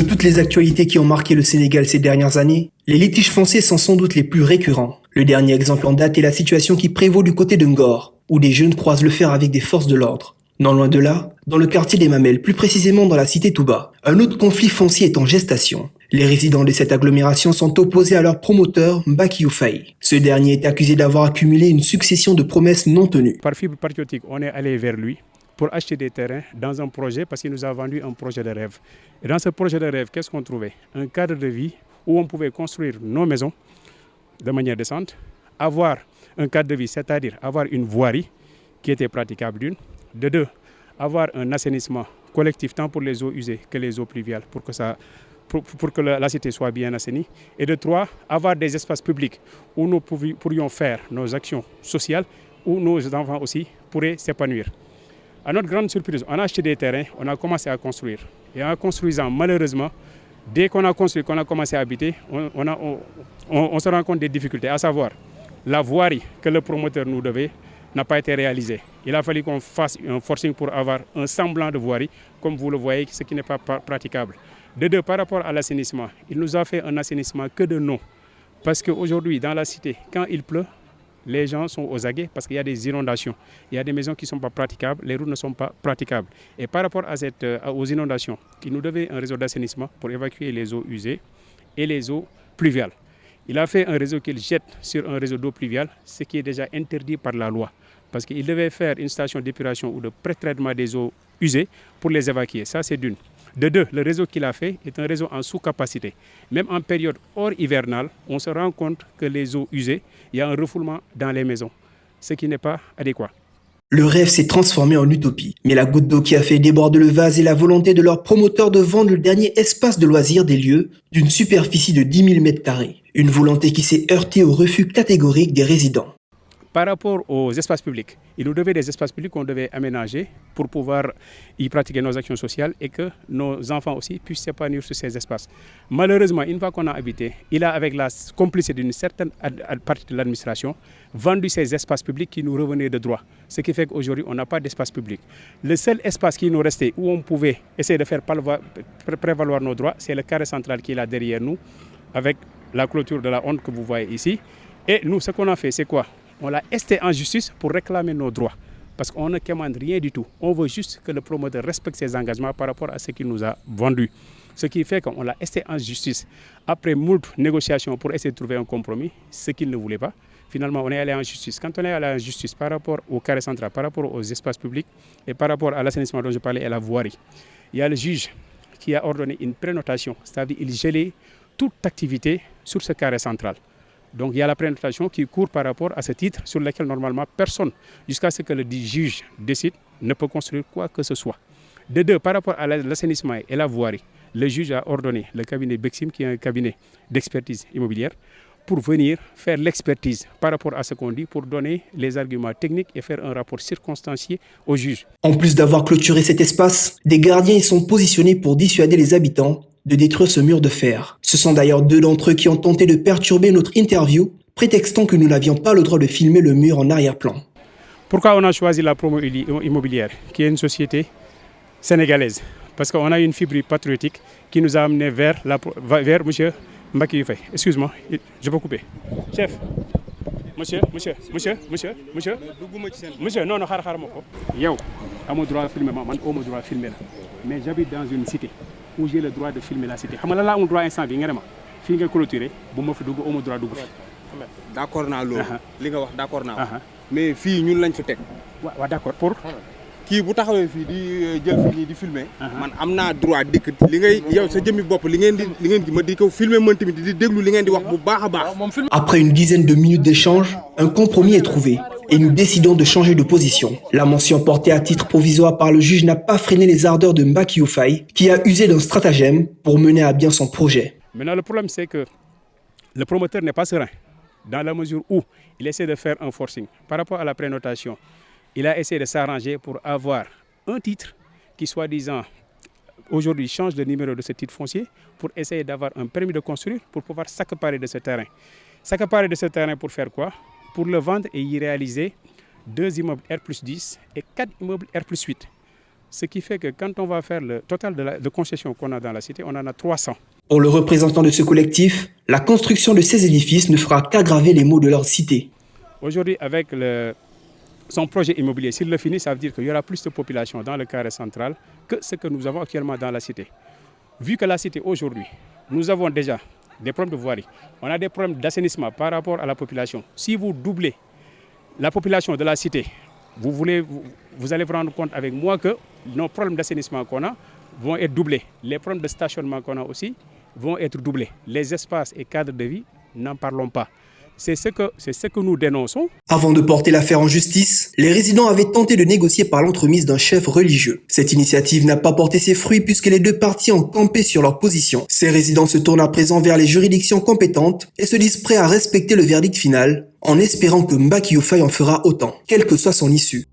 toutes les actualités qui ont marqué le Sénégal ces dernières années, les litiges fonciers sont sans doute les plus récurrents. Le dernier exemple en date est la situation qui prévaut du côté de Ngor, où des jeunes croisent le fer avec des forces de l'ordre. Non loin de là, dans le quartier des Mamelles, plus précisément dans la cité Touba, un autre conflit foncier est en gestation. Les résidents de cette agglomération sont opposés à leur promoteur, Mbaki Faye. Ce dernier est accusé d'avoir accumulé une succession de promesses non tenues. Par fibre patriotique, on est allé vers lui pour acheter des terrains dans un projet parce qu'il nous a vendu un projet de rêve. Et dans ce projet de rêve, qu'est-ce qu'on trouvait? Un cadre de vie où on pouvait construire nos maisons de manière décente, avoir un cadre de vie, c'est-à-dire avoir une voirie qui était praticable d'une, de deux, avoir un assainissement collectif tant pour les eaux usées que les eaux pluviales pour que la cité soit bien assainie, et de trois, avoir des espaces publics où nous pourrions faire nos actions sociales, où nos enfants aussi pourraient s'épanouir. À notre grande surprise, on a acheté des terrains, on a commencé à construire. Et en construisant, malheureusement, dès qu'on a construit, qu'on a commencé à habiter, on se rend compte des difficultés, à savoir la voirie que le promoteur nous devait n'a pas été réalisée. Il a fallu qu'on fasse un forcing pour avoir un semblant de voirie, comme vous le voyez, ce qui n'est pas praticable. De deux, par rapport à l'assainissement, il nous a fait un assainissement que de nom. Parce qu'aujourd'hui, dans la cité, quand il pleut, les gens sont aux aguets parce qu'il y a des inondations. Il y a des maisons qui ne sont pas praticables, les routes ne sont pas praticables. Et par rapport aux inondations, il nous devait un réseau d'assainissement pour évacuer les eaux usées et les eaux pluviales. Il a fait un réseau qu'il jette sur un réseau d'eau pluviale, ce qui est déjà interdit par la loi. Parce qu'il devait faire une station d'épuration ou de pré-traitement des eaux usées pour les évacuer. Ça, c'est d'une. De deux, le réseau qu'il a fait est un réseau en sous-capacité. Même en période hors hivernale, on se rend compte que les eaux usées, il y a un refoulement dans les maisons, ce qui n'est pas adéquat. Le rêve s'est transformé en utopie, mais la goutte d'eau qui a fait déborder le vase est la volonté de leur promoteur de vendre le dernier espace de loisirs des lieux d'une superficie de 10 000 m². Une volonté qui s'est heurtée au refus catégorique des résidents. Par rapport aux espaces publics, il nous devait des espaces publics qu'on devait aménager pour pouvoir y pratiquer nos actions sociales et que nos enfants aussi puissent s'épanouir sur ces espaces. Malheureusement, une fois qu'on a habité, il a, avec la complicité d'une certaine partie de l'administration, vendu ces espaces publics qui nous revenaient de droit. Ce qui fait qu'aujourd'hui, on n'a pas d'espace public. Le seul espace qui nous restait où on pouvait essayer de faire prévaloir nos droits, c'est le carré central qui est là derrière nous, avec la clôture de la honte que vous voyez ici. Et nous, ce qu'on a fait, c'est quoi? On l'a esté en justice pour réclamer nos droits. Parce qu'on ne commande rien du tout. On veut juste que le promoteur respecte ses engagements par rapport à ce qu'il nous a vendu. Ce qui fait qu'on l'a esté en justice. Après moult négociations pour essayer de trouver un compromis, ce qu'il ne voulait pas, finalement on est allé en justice. Quand on est allé en justice par rapport au carré central, par rapport aux espaces publics et par rapport à l'assainissement dont je parlais et la voirie, il y a le juge qui a ordonné une prénotation, c'est-à-dire qu'il gelait toute activité sur ce carré central. Donc il y a la prénotation qui court par rapport à ce titre sur lequel normalement personne, jusqu'à ce que le juge décide, ne peut construire quoi que ce soit. De deux, par rapport à l'assainissement et la voirie, le juge a ordonné le cabinet Bexim, qui est un cabinet d'expertise immobilière, pour venir faire l'expertise par rapport à ce qu'on dit, pour donner les arguments techniques et faire un rapport circonstancié au juge. En plus d'avoir clôturé cet espace, des gardiens y sont positionnés pour dissuader les habitants de détruire ce mur de fer. Ce sont d'ailleurs deux d'entre eux qui ont tenté de perturber notre interview, prétextant que nous n'avions pas le droit de filmer le mur en arrière-plan. Pourquoi on a choisi la promo immobilière, qui est une société sénégalaise? Parce qu'on a une fibre patriotique qui nous a amené vers M. Mbaki Faye. Excuse-moi, je peux couper. Chef, monsieur, non, Yo, à mon droit de filmer, moi, j'ai mon droit de filmer. Mais j'habite dans une cité où j'ai le droit de filmer la cité. Xam nga la am droit instant bi nga ne ma fii nga clôturé bu ma fi dugg amu droit dugg fi. D'accord naa loolu. Li nga wax d'accord naa. Mais fii ñun lañ fi teg. waaw d'accord pour. kii bu taxawee fii di jël fii nii di filmer. man am naa droit dikk li ngay yow sa jëmmi bopp li ngeen di ma di ko filmer man tamit di déglu li ngeen di wax bu baax a baax. Après une dizaine de minutes d'échange, un compromis est trouvé. Et nous décidons de changer de position. La mention portée à titre provisoire par le juge n'a pas freiné les ardeurs de Mbaki Faye, qui a usé d'un stratagème pour mener à bien son projet. Maintenant, le problème, c'est que le promoteur n'est pas serein, dans la mesure où il essaie de faire un forcing. Par rapport à la prénotation, il a essayé de s'arranger pour avoir un titre qui, soi-disant, aujourd'hui change le numéro de ce titre foncier pour essayer d'avoir un permis de construire pour pouvoir s'accaparer de ce terrain. S'accaparer de ce terrain pour faire quoi? Pour le vendre et y réaliser 2 immeubles R+10 et 4 immeubles R+8. Ce qui fait que quand on va faire le total de concessions qu'on a dans la cité, on en a 300. Pour le représentant de ce collectif, la construction de ces édifices ne fera qu'aggraver les maux de leur cité. Aujourd'hui, avec son projet immobilier, s'il le finit, ça veut dire qu'il y aura plus de population dans le carré central que ce que nous avons actuellement dans la cité. Vu que la cité aujourd'hui, nous avons déjà des problèmes de voirie, on a des problèmes d'assainissement par rapport à la population. Si vous doublez la population de la cité, vous allez vous rendre compte avec moi que nos problèmes d'assainissement qu'on a vont être doublés. Les problèmes de stationnement qu'on a aussi vont être doublés. Les espaces et cadres de vie, n'en parlons pas. C'est ce que nous dénonçons. Avant de porter l'affaire en justice, les résidents avaient tenté de négocier par l'entremise d'un chef religieux. Cette initiative n'a pas porté ses fruits puisque les deux parties ont campé sur leur position. Ces résidents se tournent à présent vers les juridictions compétentes et se disent prêts à respecter le verdict final, en espérant que Mbakiou Faye en fera autant, quelle que soit son issue.